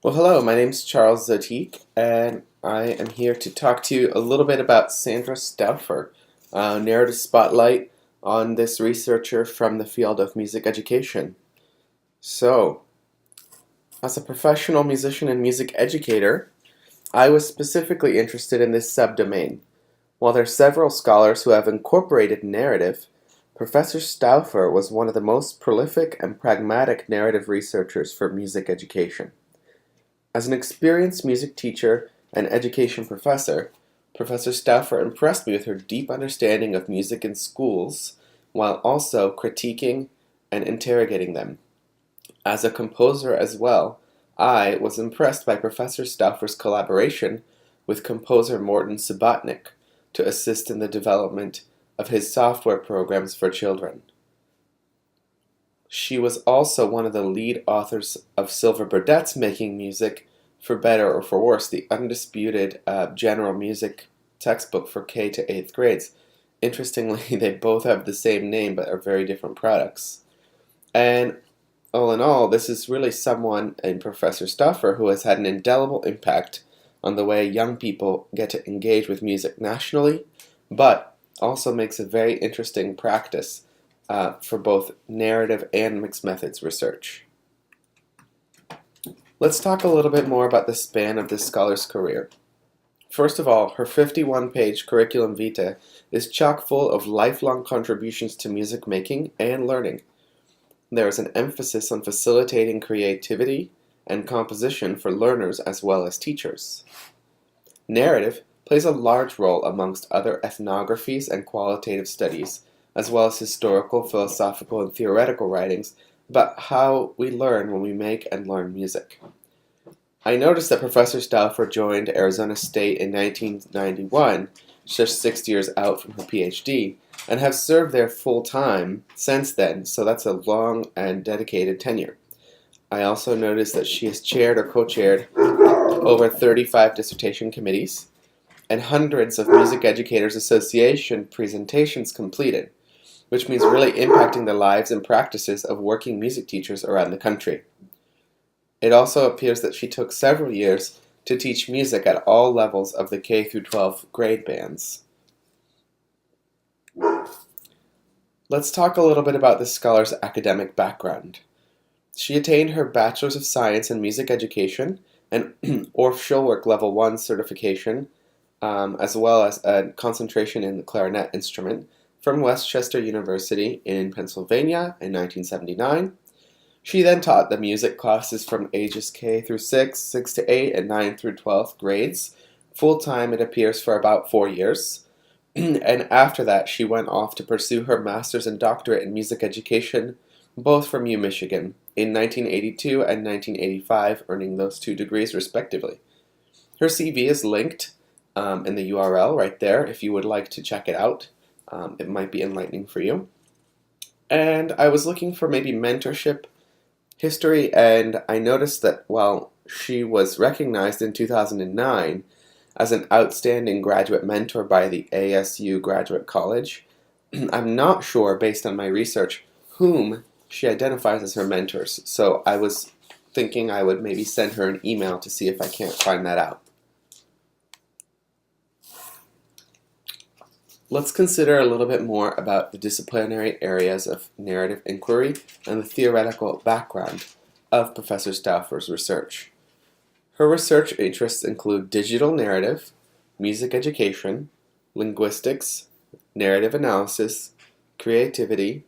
Well, hello, my name's Charles Zotique, and I am here to talk to you a little bit about Sandra Stauffer, narrative spotlight on this researcher from the field of music education. So, as a professional musician and music educator, I was specifically interested in this subdomain. While there are several scholars who have incorporated narrative, Professor Stauffer was one of the most prolific and pragmatic narrative researchers for music education. As an experienced music teacher and education professor, Professor Stauffer impressed me with her deep understanding of music in schools while also critiquing and interrogating them. As a composer as well, I was impressed by Professor Stauffer's collaboration with composer Morton Subotnick to assist in the development of his software programs for children. She was also one of the lead authors of Silver Burdett's Making Music, for Better or for Worse, the undisputed general music textbook for K to 8th grades. Interestingly, they both have the same name but are very different products. And all in all, this is really someone in Professor Stauffer who has had an indelible impact on the way young people get to engage with music nationally, but also makes a very interesting practice for both narrative and mixed methods research. Let's talk a little bit more about the span of this scholar's career. First of all, her 51-page curriculum vitae is chock full of lifelong contributions to music making and learning. There is an emphasis on facilitating creativity and composition for learners as well as teachers. Narrative plays a large role amongst other ethnographies and qualitative studies, as well as historical, philosophical, and theoretical writings about how we learn when we make and learn music. I noticed that Professor Stauffer joined Arizona State in 1991, just 6 years out from her PhD, and have served there full-time since then, so that's a long and dedicated tenure. I also noticed that she has chaired or co-chaired over 35 dissertation committees and hundreds of Music Educators Association presentations completed, which means really impacting the lives and practices of working music teachers around the country. It also appears that she took several years to teach music at all levels of the K through 12 grade bands. Let's talk a little bit about this scholar's academic background. She attained her Bachelor's of Science in Music Education and Orff Schulwerk Level 1 certification, as well as a concentration in the clarinet instrument from Westchester University in Pennsylvania in 1979. She then taught the music classes from ages K through 6, 6 to 8, and 9 through 12 grades, full-time it appears for about 4 years. And after that, she went off to pursue her master's and doctorate in music education, both from UMichigan, in 1982 and 1985, earning those 2 degrees respectively. Her CV is linked in the URL right there if you would like to check it out. It might be enlightening for you. And I was looking for maybe mentorship history, and I noticed that while she was recognized in 2009 as an outstanding graduate mentor by the ASU Graduate College, I'm not sure, based on my research, whom she identifies as her mentors, so I was thinking I would maybe send her an email to see if I can't find that out. Let's consider a little bit more about the disciplinary areas of narrative inquiry and the theoretical background of Professor Stauffer's research. Her research interests include digital narrative, music education, linguistics, narrative analysis, creativity,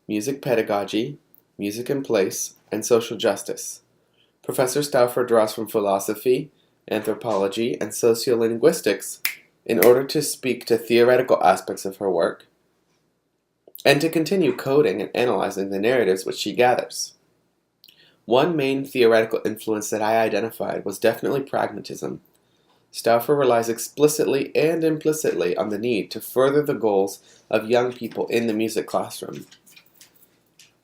music pedagogy, music and place, and social justice. Professor Stauffer draws from philosophy, anthropology, and sociolinguistics in order to speak to theoretical aspects of her work, and to continue coding and analyzing the narratives which she gathers. One main theoretical influence that I identified was definitely pragmatism. Stauffer relies explicitly and implicitly on the need to further the goals of young people in the music classroom.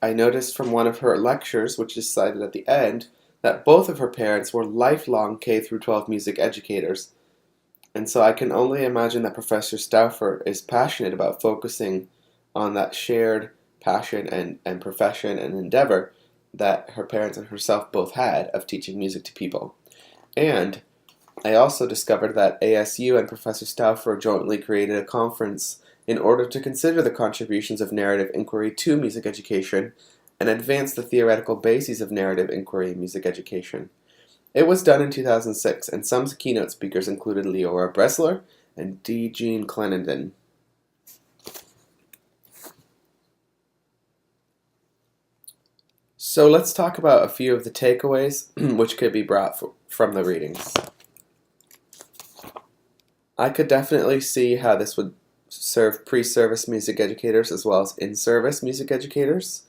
I noticed from one of her lectures, which is cited at the end, that both of her parents were lifelong K through 12 music educators, and so I can only imagine that Professor Stauffer is passionate about focusing on that shared passion and profession and endeavor that her parents and herself both had of teaching music to people. And I also discovered that ASU and Professor Stauffer jointly created a conference in order to consider the contributions of narrative inquiry to music education and advance the theoretical bases of narrative inquiry in music education. It was done in 2006, and some keynote speakers included Leora Bresler and D. Jean Clenenden. So let's talk about a few of the takeaways which could be brought from the readings. I could definitely see how this would serve pre-service music educators as well as in-service music educators.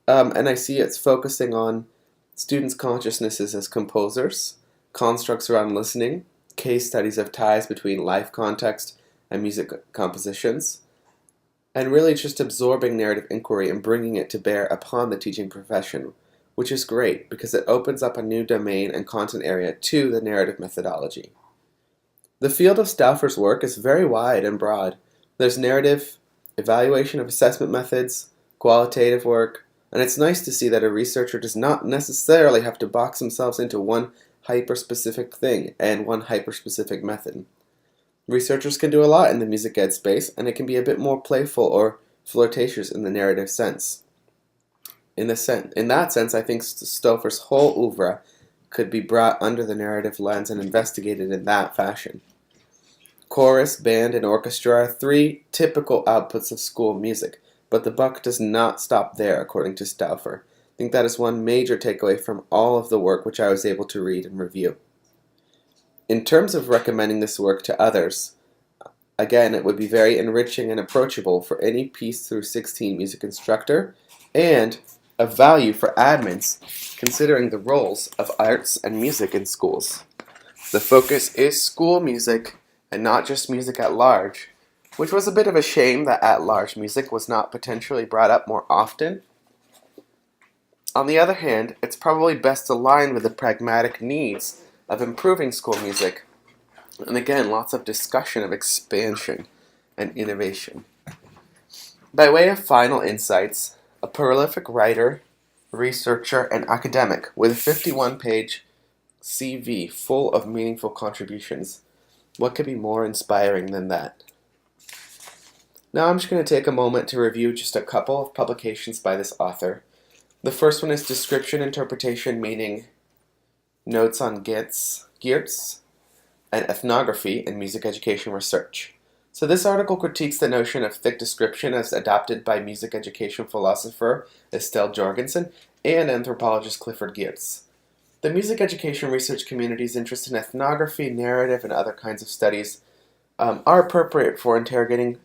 And I see it's focusing on students' consciousnesses as composers, constructs around listening, case studies of ties between life context and music compositions, and really just absorbing narrative inquiry and bringing it to bear upon the teaching profession, which is great because it opens up a new domain and content area to the narrative methodology. The field of Stauffer's work is very wide and broad. There's narrative, evaluation of assessment methods, qualitative work, and it's nice to see that a researcher does not necessarily have to box themselves into one hyper-specific thing and one hyper-specific method. Researchers can do a lot in the music ed space, and it can be a bit more playful or flirtatious in the narrative sense. In that sense, I think Stauffer's whole oeuvre could be brought under the narrative lens and investigated in that fashion. Chorus, band, and orchestra are three typical outputs of school music, but the buck does not stop there, according to Stauffer. I think that is one major takeaway from all of the work which I was able to read and review. In terms of recommending this work to others, again, it would be very enriching and approachable for any Peace through 16 music instructor, and of value for admins considering the roles of arts and music in schools. The focus is school music and not just music at large, which was a bit of a shame that at-large music was not potentially brought up more often. On the other hand, it's probably best aligned with the pragmatic needs of improving school music, and again, lots of discussion of expansion and innovation. By way of final insights, a prolific writer, researcher, and academic with a 51-page CV full of meaningful contributions. What could be more inspiring than that? Now I'm just going to take a moment to review just a couple of publications by this author. The first one is Description, Interpretation, Meaning, Notes on Geertz, and Ethnography in Music Education Research. So this article critiques the notion of thick description as adopted by music education philosopher Estelle Jorgensen and anthropologist Clifford Geertz. The music education research community's interest in ethnography, narrative, and other kinds of studies are appropriate for interrogating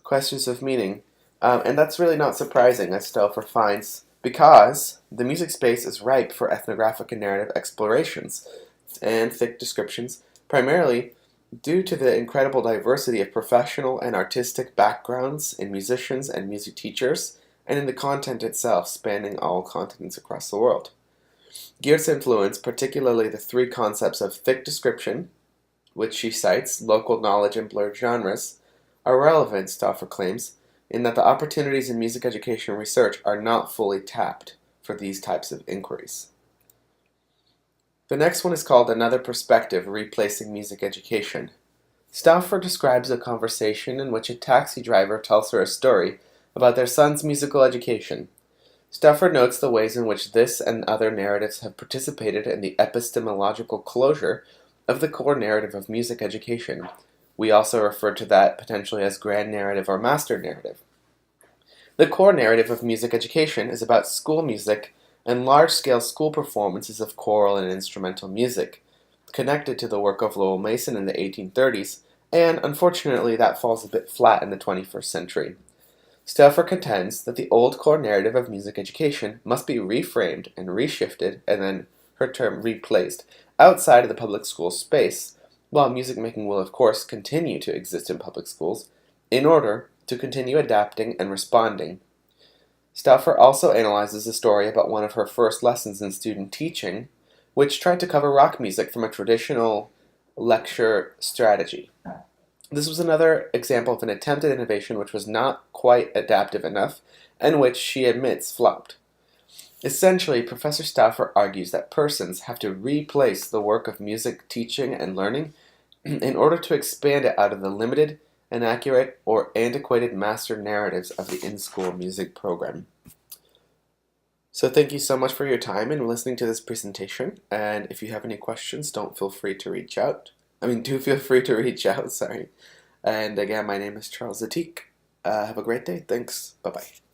questions of meaning, and that's really not surprising, as Stauffer finds, because the music space is ripe for ethnographic and narrative explorations and thick descriptions, primarily due to the incredible diversity of professional and artistic backgrounds in musicians and music teachers, and in the content itself spanning all continents across the world. Geertz' influence, particularly the three concepts of thick description, which she cites, local knowledge, and blurred genres, are relevant, Stauffer claims, in that the opportunities in music education research are not fully tapped for these types of inquiries. The next one is called Another Perspective, Replacing Music Education. Stauffer describes a conversation in which a taxi driver tells her a story about their son's musical education. Stauffer notes the ways in which this and other narratives have participated in the epistemological closure of the core narrative of music education. We also refer to that potentially as grand narrative or master narrative. The core narrative of music education is about school music and large-scale school performances of choral and instrumental music, connected to the work of Lowell Mason in the 1830s, and unfortunately that falls a bit flat in the 21st century. Stauffer contends that the old core narrative of music education must be reframed and reshifted, and then her term replaced, outside of the public school space, while music making will of course continue to exist in public schools, in order to continue adapting and responding. Stauffer also analyzes a story about one of her first lessons in student teaching, which tried to cover rock music from a traditional lecture strategy. This was another example of an attempted innovation which was not quite adaptive enough, and which she admits flopped. Essentially, Professor Stauffer argues that persons have to replace the work of music teaching and learning in order to expand it out of the limited, inaccurate, or antiquated master narratives of the in-school music program. So thank you so much for your time and listening to this presentation. And if you have any questions, do feel free to reach out. Sorry. And again, my name is Charles Zatique. Have a great day. Thanks. Bye-bye.